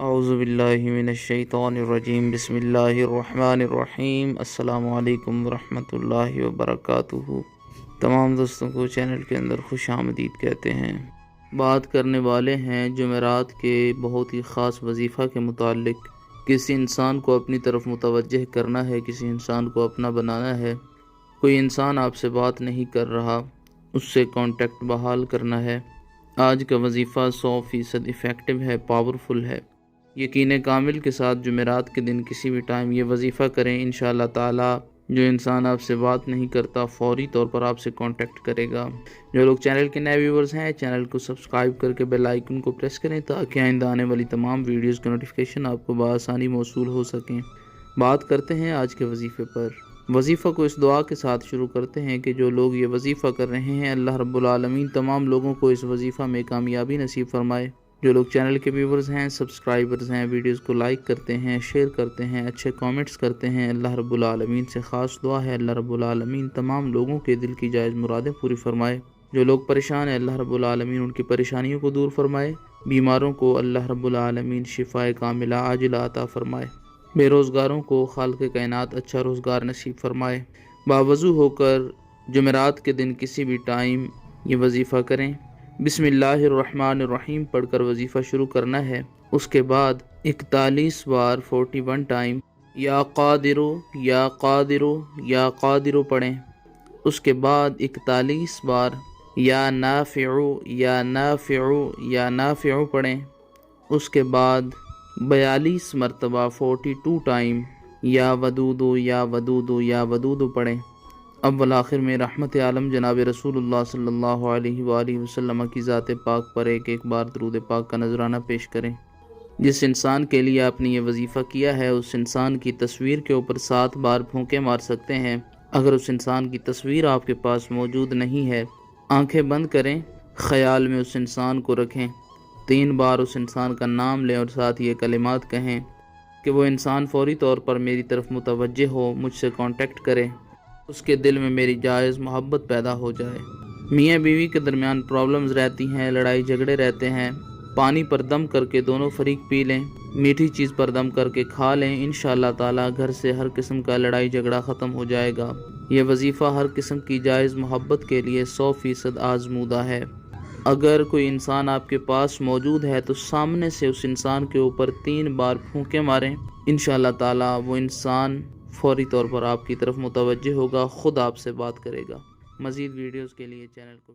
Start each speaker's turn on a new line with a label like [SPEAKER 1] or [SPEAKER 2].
[SPEAKER 1] اعوذ باللہ من الشیطان الرجیم بسم اللہ الرحمن الرحیم السلام علیکم ورحمۃ اللہ وبرکاتہ۔ تمام دوستوں کو چینل کے اندر خوش آمدید کہتے ہیں۔ بات کرنے والے ہیں جمعرات کے بہت ہی خاص وظیفہ کے متعلق۔ کسی انسان کو اپنی طرف متوجہ کرنا ہے، کسی انسان کو اپنا بنانا ہے، کوئی انسان آپ سے بات نہیں کر رہا، اس سے کانٹیکٹ بحال کرنا ہے۔ آج کا وظیفہ 100% ایفیکٹو ہے، پاورفل ہے۔ یقین کامل کے ساتھ جمعرات کے دن کسی بھی ٹائم یہ وظیفہ کریں، انشاءاللہ تعالی جو انسان آپ سے بات نہیں کرتا فوری طور پر آپ سے کانٹیکٹ کرے گا۔ جو لوگ چینل کے نئے ویورز ہیں، چینل کو سبسکرائب کر کے بیل آئیکن کو پریس کریں تاکہ آئندہ آنے والی تمام ویڈیوز کے نوٹیفیکیشن آپ کو بآسانی موصول ہو سکیں۔ بات کرتے ہیں آج کے وظیفے پر۔ وظیفہ کو اس دعا کے ساتھ شروع کرتے ہیں کہ جو لوگ یہ وظیفہ کر رہے ہیں، اللہ رب العالمین تمام لوگوں کو اس وظیفہ میں کامیابی نصیب فرمائے۔ جو لوگ چینل کے ویورز ہیں، سبسکرائبرز ہیں، ویڈیوز کو لائک کرتے ہیں، شیئر کرتے ہیں، اچھے کامنٹس کرتے ہیں، اللہ رب العالمین سے خاص دعا ہے اللہ رب العالمین تمام لوگوں کے دل کی جائز مرادیں پوری فرمائے۔ جو لوگ پریشان ہیں، اللہ رب العالمین ان کی پریشانیوں کو دور فرمائے۔ بیماروں کو اللہ رب العالمین شفائے کاملہ عاجلہ عطا فرمائے۔ بے روزگاروں کو خالق کائنات اچھا روزگار نصیب فرمائے۔ باوضو ہو کر جمعرات کے دن کسی بھی ٹائم یہ وظیفہ کریں۔ بسم اللہ الرحمن الرحیم پڑھ کر وظیفہ شروع کرنا ہے۔ اس کے بعد 41 بار 41 ٹائم یا قادرو یا قادرو یا قادرو پڑھیں۔ اس کے بعد 41 بار یا نافعو یا نافعو یا نافعو پڑھیں۔ اس کے بعد 42 مرتبہ 42 ٹائم یا ودودو یا ودودو یا ودودو پڑھیں۔ اول آخر میں رحمت عالم جناب رسول اللہ صلی اللہ علیہ وآلہ وسلم کی ذات پاک پر ایک بار درود پاک کا نذرانہ پیش کریں۔ جس انسان کے لیے آپ نے یہ وظیفہ کیا ہے، اس انسان کی تصویر کے اوپر 7 بار پھونکے مار سکتے ہیں۔ اگر اس انسان کی تصویر آپ کے پاس موجود نہیں ہے، آنکھیں بند کریں، خیال میں اس انسان کو رکھیں، 3 بار اس انسان کا نام لیں اور ساتھ یہ کلمات کہیں کہ وہ انسان فوری طور پر میری طرف متوجہ ہو، مجھ سے کانٹیکٹ کرے، اس کے دل میں میری جائز محبت پیدا ہو جائے۔ میاں بیوی کے درمیان پرابلمز رہتی ہیں، لڑائی جھگڑے رہتے ہیں، پانی پر دم کر کے دونوں فریق پی لیں، میٹھی چیز پر دم کر کے کھا لیں، انشاءاللہ تعالی گھر سے ہر قسم کا لڑائی جھگڑا ختم ہو جائے گا۔ یہ وظیفہ ہر قسم کی جائز محبت کے لیے 100% آزمودہ ہے۔ اگر کوئی انسان آپ کے پاس موجود ہے تو سامنے سے اس انسان کے اوپر 3 بار پھونکے ماریں، انشاءاللہ تعالی وہ انسان فوری طور پر آپ کی طرف متوجہ ہوگا، خود آپ سے بات کرے گا۔ مزید ویڈیوز کے لیے چینل کو